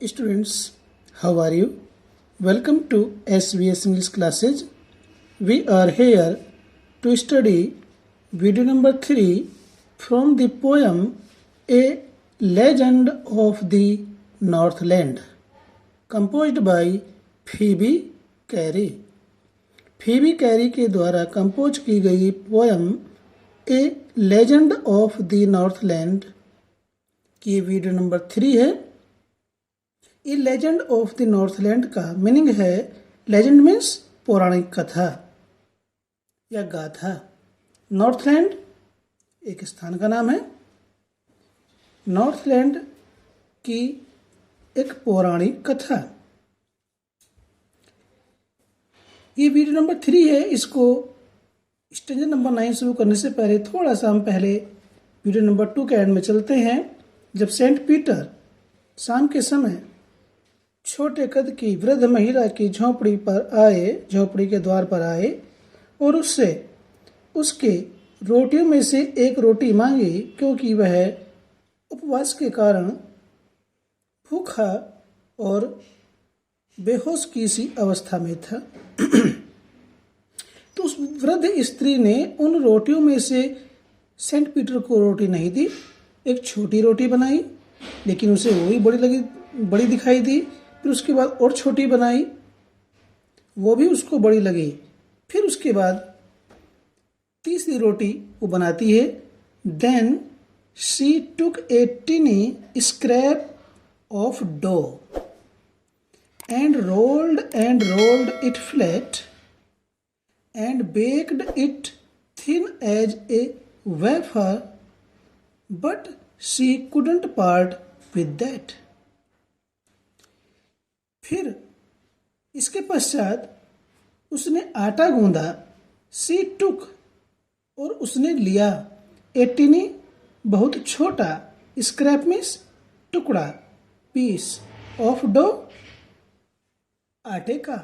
students, how are you? Welcome to SVS English classes. We are here to study video number 3 from the poem A Legend of the Northland, composed by Phoebe Cary. Phoebe Cary के द्वारा compose की गई poem A legend of the Northland की video number 3 है। ये legend of the Northland का meaning है, legend means पौराणिक कथा या गाथा। नॉर्थलैंड एक स्थान का नाम है। नॉर्थलैंड की एक पौराणिक कथा। ये वीडियो नंबर 3 है। इसको स्टेंजा नंबर 9 शुरू करने से पहले थोड़ा सा हम पहले वीडियो नंबर 2 के एंड में चलते हैं। जब सेंट पीटर शाम के समय छोटे कद की वृद्ध महिला की झोपड़ी के द्वार पर आए और उससे उसके रोटियों में से एक रोटी मांगी, क्योंकि वह उपवास के कारण भूखा और बेहोश की सी अवस्था में था। तो उस वृद्ध स्त्री ने उन रोटियों में से सेंट पीटर को रोटी नहीं दी, एक छोटी रोटी बनाई, लेकिन उसे वो भी बड़ी दिखाई दी। फिर उसके बाद और छोटी बनाई, वो भी उसको बड़ी लगी। फिर उसके बाद तीसरी रोटी वो बनाती है। Then she took a tiny scrap of dough and rolled it flat and baked it thin as a wafer, but she couldn't part with that. फिर इसके पश्चात उसने आटा गूंदा। सी टुक और उसने लिया, ए टिनी बहुत छोटा, स्क्रैप मीन्स टुकड़ा, पीस ऑफ डो आटे का।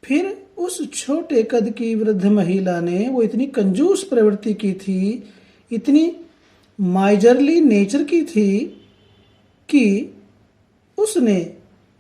फिर उस छोटे कद की वृद्ध महिला ने, वो इतनी कंजूस प्रवृत्ति की थी, इतनी माइजरली नेचर की थी कि उसने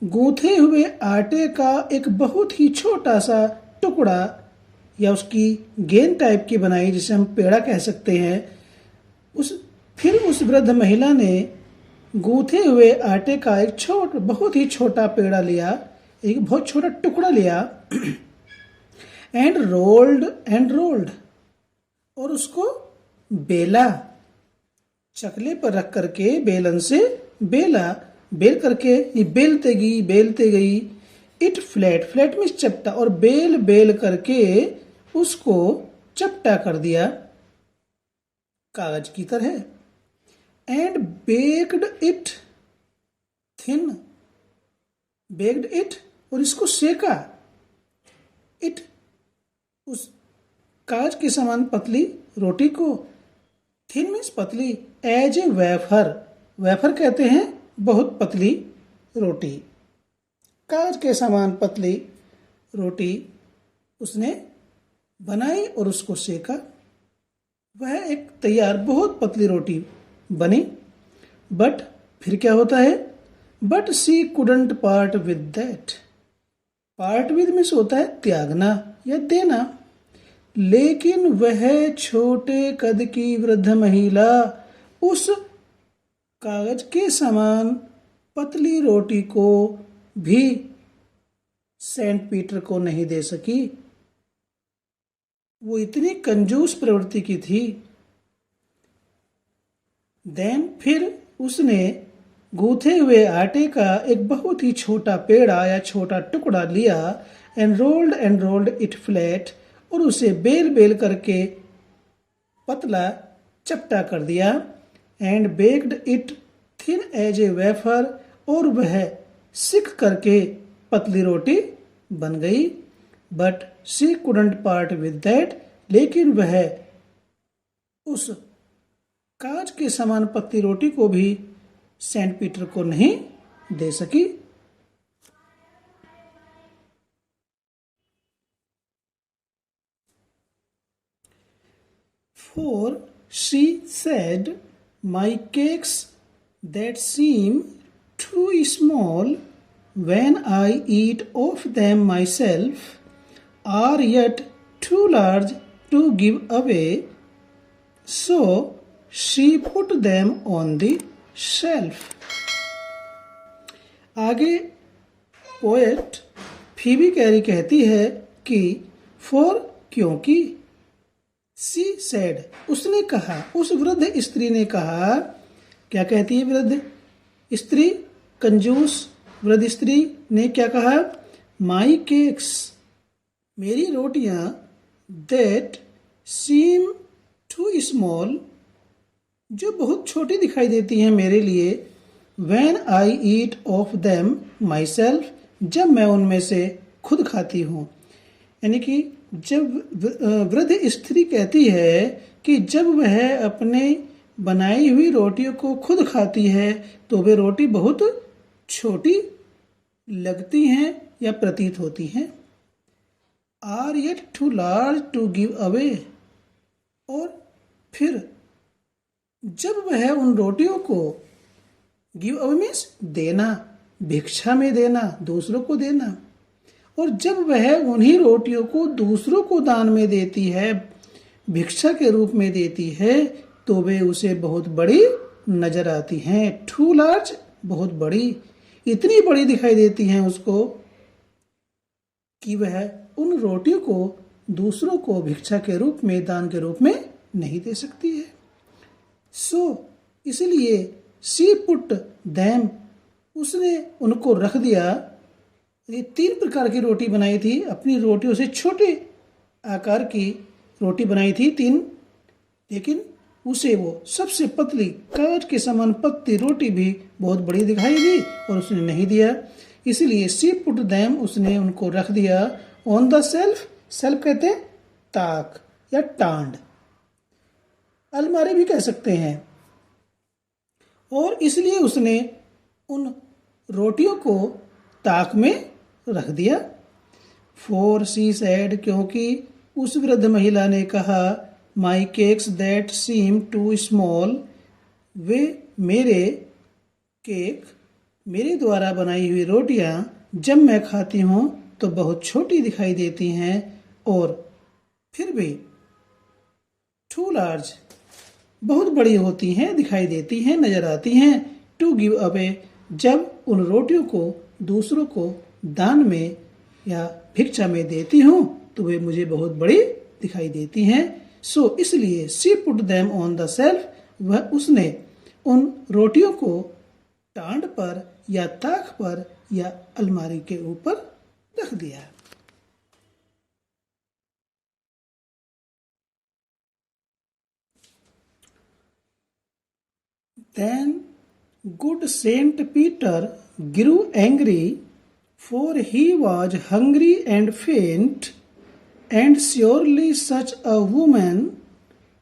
गूंथे हुए आटे का एक बहुत ही छोटा सा टुकड़ा या उसकी गेंद टाइप की बनाई, जिसे हम पेड़ा कह सकते हैं। फिर उस वृद्ध महिला ने गूंथे हुए आटे का एक बहुत ही छोटा पेड़ा लिया, एक बहुत छोटा टुकड़ा लिया, एंड रोल्ड और उसको बेला, चकले पर रख करके बेलन से बेल करके ये बेलते गई। इट फ्लैट में चपटा, और बेल करके उसको चपटा कर दिया कागज की तरह। एंड बेक्ड इट और इसको सेका। इट उस कागज के समान पतली रोटी को, थिन मीन्स पतली, एज ए वेफर कहते हैं बहुत पतली रोटी। कागज के समान पतली रोटी उसने बनाई और उसको सेका। वह एक तैयार बहुत पतली रोटी बनी। बट फिर क्या होता है? But she couldn't part with that. Part with means होता है त्यागना या देना। लेकिन वह छोटे कद की वृद्ध महिला उस कागज के समान पतली रोटी को भी सेंट पीटर को नहीं दे सकी। वो इतनी कंजूस प्रवृत्ति की थी। देन फिर उसने गूंथे हुए आटे का एक बहुत ही छोटा पेड़ा या छोटा टुकड़ा लिया, एंड रोल्ड इट फ्लैट और उसे बेल करके पतला चपटा कर दिया। And baked it thin as a wafer और वह सिक करके पतली रोटी बन गई। But she couldn't part with that, लेकिन वह उस कांच के समान पतली रोटी को भी सेंट पीटर को नहीं दे सकी। For she said, my cakes that seem too small when I eat of them myself, are yet too large to give away, so she put them on the shelf. आगे poet Phoebe carry कहती है कि for क्योंकि she said उसने कहा, उस वृद्ध स्त्री ने कहा, क्या कहती है वृद्ध स्त्री, कंजूस वृद्ध स्त्री ने क्या कहा, माई केक्स मेरी रोटियां, दैट सीम टू स्मॉल जो बहुत छोटी दिखाई देती हैं मेरे लिए, when I eat of them my self जब मैं उनमें से खुद खाती हूँ। यानी कि जब वृद्ध स्त्री कहती है कि जब वह अपने बनाई हुई रोटियों को खुद खाती है तो वे रोटी बहुत छोटी लगती हैं या प्रतीत होती हैं। Are yet too large to give away, और फिर जब वह उन रोटियों को गिव अवे मीन्स देना, भिक्षा में देना, दूसरों को देना, और जब वह उन्हीं रोटियों को दूसरों को दान में देती है, भिक्षा के रूप में देती है, तो वे उसे बहुत बड़ी नजर आती हैं। टू लार्ज बहुत बड़ी, इतनी बड़ी दिखाई देती हैं उसको कि वह उन रोटियों को दूसरों को भिक्षा के रूप में, दान के रूप में नहीं दे सकती है। इसलिए सी पुट दैम उसने उनको रख दिया। ये 3 प्रकार की रोटी बनाई थी, अपनी रोटियों से छोटे आकार की रोटी बनाई थी 3, लेकिन उसे वो सबसे पतली कांच के समान पतली रोटी भी बहुत बड़ी दिखाई दी और उसने नहीं दिया। इसलिए सी पुट दैम उसने उनको रख दिया ऑन द सेल्फ, सेल्फ कहते हैं ताक या टांड, अलमारी भी कह सकते हैं। और इसलिए उसने उन रोटियों को ताक में रख दिया। फॉर सी सेड क्योंकि उस वृद्ध महिला ने कहा, my cakes that seem too small वे मेरे केक, मेरे द्वारा बनाई हुई रोटियां जब मैं खाती हूँ तो बहुत छोटी दिखाई देती हैं, और फिर भी टू लार्ज बहुत बड़ी होती हैं, दिखाई देती हैं, नजर आती हैं, टू गिव अवे जब उन रोटियों को दूसरों को दान में या भिक्षा में देती हूँ तो वे मुझे बहुत बड़ी दिखाई देती हैं। इसलिए she put them on the shelf, वह उसने उन रोटियों को टांड पर या ताक पर या अलमारी के ऊपर रख दिया। Then good Saint Peter grew angry, for he was hungry and faint, and surely such a woman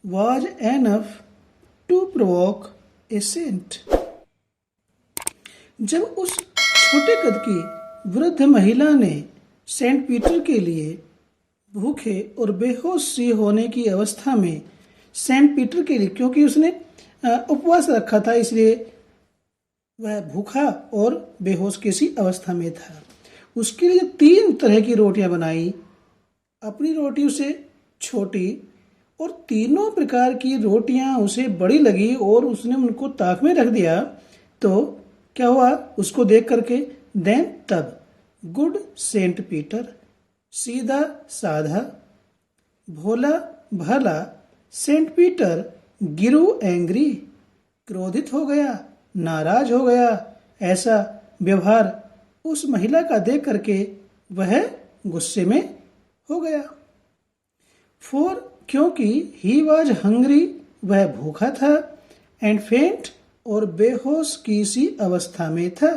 was enough to provoke a saint. जब उस छोटे कद की वृद्ध महिला ने सेंट पीटर के लिए भूखे और बेहोश सी होने की अवस्था में सेंट पीटर के लिए, क्योंकि उसने उपवास रखा था इसलिए वह भूखा और बेहोश की सी अवस्था में था, उसके लिए 3 तरह की रोटियां बनाई, अपनी रोटी उसे छोटी और तीनों प्रकार की रोटियां उसे बड़ी लगी और उसने उनको ताक में रख दिया। तो क्या हुआ उसको देख करके, देन तब गुड सेंट पीटर सीधा साधा भोला भला सेंट पीटर गिरू एंग्री क्रोधित हो गया, नाराज हो गया। ऐसा व्यवहार उस महिला का देख करके वह गुस्से में हो गया। फॉर क्योंकि ही वॉज हंग्री वह भूखा था, एंड फेंट और बेहोश की सी अवस्था में था,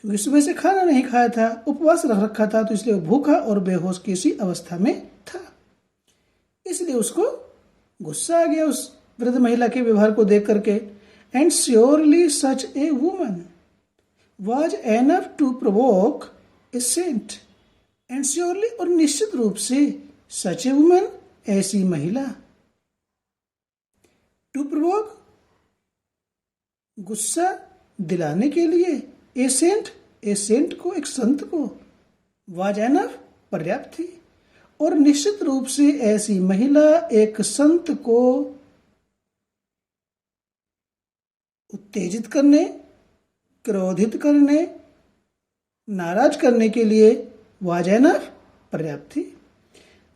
क्योंकि सुबह से खाना नहीं खाया था, उपवास रख रखा था, तो इसलिए भूखा और बेहोश की सी अवस्था में था। इसलिए उसको गुस्सा आ गया उस वृद्ध महिला के व्यवहार को देख करके। And surely such a woman was enough to provoke a saint, and surely और निश्चित रूप से सच ए वुमन ऐसी महिला, टू प्रोवोक गुस्सा दिलाने के लिए ए सेंट को, एक संत को, वाज एनफ पर्याप्त थी। और निश्चित रूप से ऐसी महिला एक संत को उत्तेजित करने, क्रोधित करने, नाराज करने के लिए वाज एनफ पर्याप्त थी।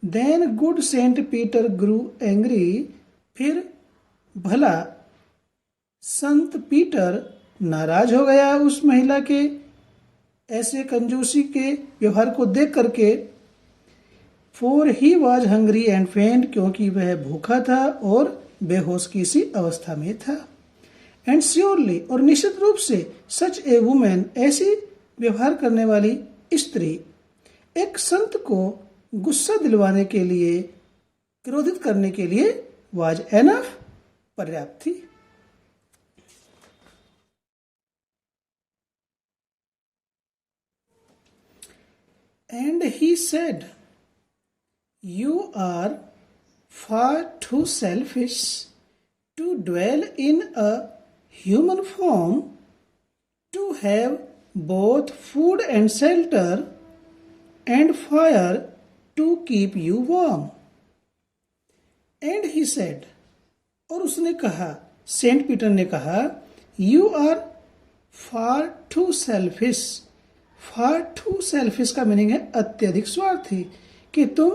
देन गुड सेंट पीटर ग्रू एंग्री, फिर भला संत पीटर नाराज हो गया उस महिला के ऐसे कंजूसी के व्यवहार को देख करके। For he was hungry and फेंट, क्योंकि वह भूखा था और बेहोश की सी अवस्था में था। एंड श्योरली, और निश्चित रूप से, सच ए वुमेन, ऐसी व्यवहार करने वाली स्त्री एक संत को गुस्सा दिलवाने के लिए, क्रोधित करने के लिए वाज एनफ पर्याप्त थी। And he said, "You are far too selfish to dwell in a human form, to have both food and shelter and fire to keep you warm." And he said, और उसने कहा, Saint Peter ने कहा, "You are far too selfish." Far too selfish का meaning है अत्यधिक स्वार्थी, कि तुम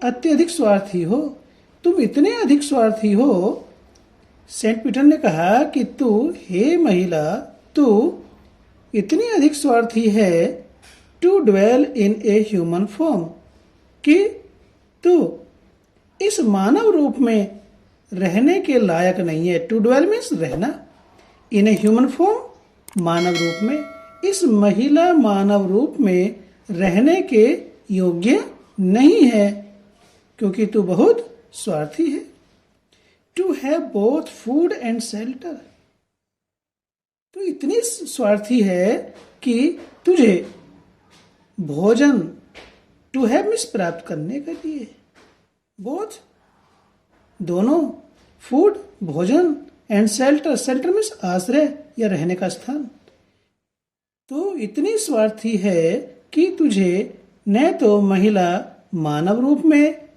अत्यधिक स्वार्थी हो, तुम इतने अधिक स्वार्थी हो। सेंट पीटर ने कहा कि तू, हे महिला, तू इतनी अधिक स्वार्थी है, to dwell in a human form, कि तू इस मानव रूप में रहने के लायक नहीं है। टू ड्वेल मीन्स रहना, इन ए ह्यूमन फॉर्म मानव रूप में, इस महिला मानव रूप में रहने के योग्य नहीं है, क्योंकि तू बहुत स्वार्थी है। To have both food and shelter, तू इतनी स्वार्थी है कि तुझे भोजन, टू हैव मीन्स प्राप्त करने के लिए, बोथ दोनों, फूड भोजन, एंड शेल्टर, शेल्टर मीन्स आश्रय या रहने का स्थान। तो इतनी स्वार्थी है कि तुझे न तो महिला मानव रूप में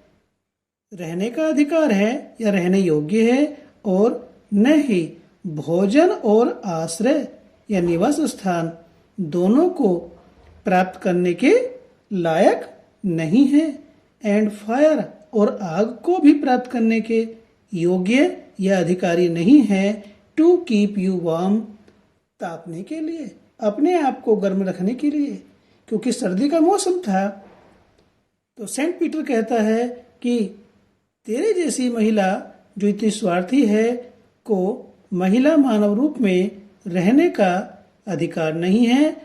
रहने का अधिकार है या रहने योग्य है, और न ही भोजन और आश्रय या निवास स्थान दोनों को प्राप्त करने के लायक नहीं है। एंड फायर, और आग को भी प्राप्त करने के योग्य या अधिकारी नहीं है। टू कीप यू वार्म, तापने के लिए, अपने आप को गर्म रखने के लिए, क्योंकि सर्दी का मौसम था। तो सेंट पीटर कहता है कि तेरे जैसी महिला जो इतनी स्वार्थी है को महिला मानव रूप में रहने का अधिकार नहीं है,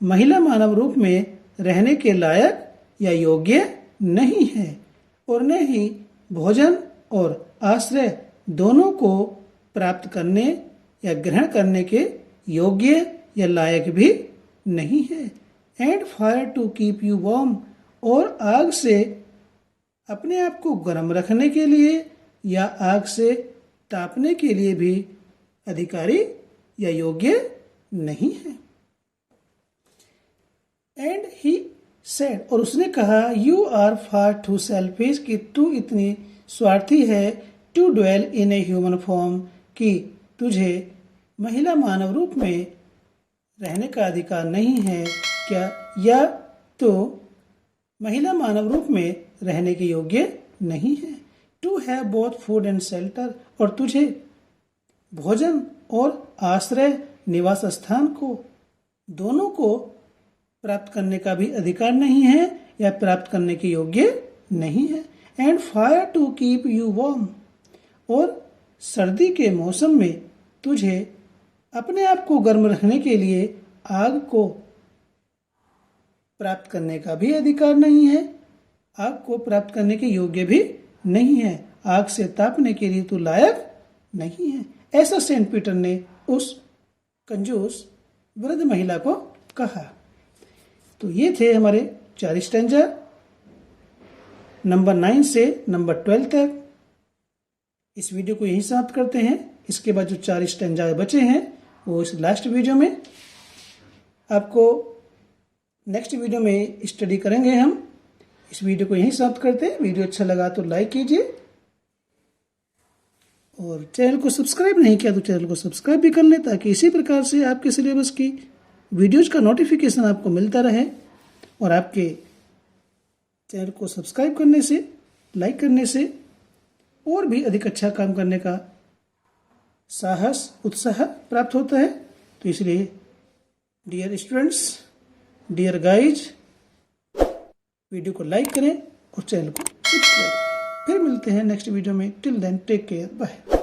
महिला मानव रूप में रहने के लायक या योग्य नहीं है, और न ही भोजन और आश्रय दोनों को प्राप्त करने या ग्रहण करने के योग्य या लायक भी नहीं है। And fire to keep you warm, और आग से अपने आप को गर्म रखने के लिए या आग से तापने के लिए भी अधिकारी या योग्य नहीं है। एंड ही सेड, और उसने कहा, you are far too selfish, कि तू इतनी स्वार्थी है, to dwell in a human form, कि तुझे महिला मानव रूप में रहने का अधिकार नहीं है क्या, या तो महिला मानव रूप में रहने के योग्य नहीं है। To have both food and shelter, और तुझे भोजन और आश्रय निवास स्थान को दोनों को प्राप्त करने का भी अधिकार नहीं है या प्राप्त करने के योग्य नहीं है। And fire to keep you warm, और सर्दी के मौसम में तुझे अपने आप को गर्म रखने के लिए आग को प्राप्त करने का भी अधिकार नहीं है, आग को प्राप्त करने के योग्य भी नहीं है, आग से तापने के लिए तू लायक नहीं है। ऐसा सेंट पीटर ने उस कंजूस वृद्ध महिला को कहा। तो ये थे हमारे 4 स्टैंजा, नंबर 9 से नंबर 12 तक। इस वीडियो को यहीं समाप्त करते हैं। इसके बाद जो 4 स्टैंजा बचे हैं वो इस लास्ट वीडियो में। आपको नेक्स्ट वीडियो में स्टडी करेंगे हम। इस वीडियो को यहीं समाप्त करते हैं। वीडियो अच्छा लगा तो लाइक कीजिए और चैनल को सब्सक्राइब नहीं किया तो चैनल को सब्सक्राइब भी कर लें, ताकि इसी प्रकार से आपके सिलेबस की वीडियोज का नोटिफिकेशन आपको मिलता रहे। और आपके चैनल को सब्सक्राइब करने से, लाइक करने से और भी अधिक अच्छा काम करने का साहस, उत्साह प्राप्त होता है। तो इसलिए dear students, dear guys, video को लाइक करें और चैनल को सब्सक्राइब करें। फिर मिलते हैं नेक्स्ट वीडियो में। Till then take care, bye.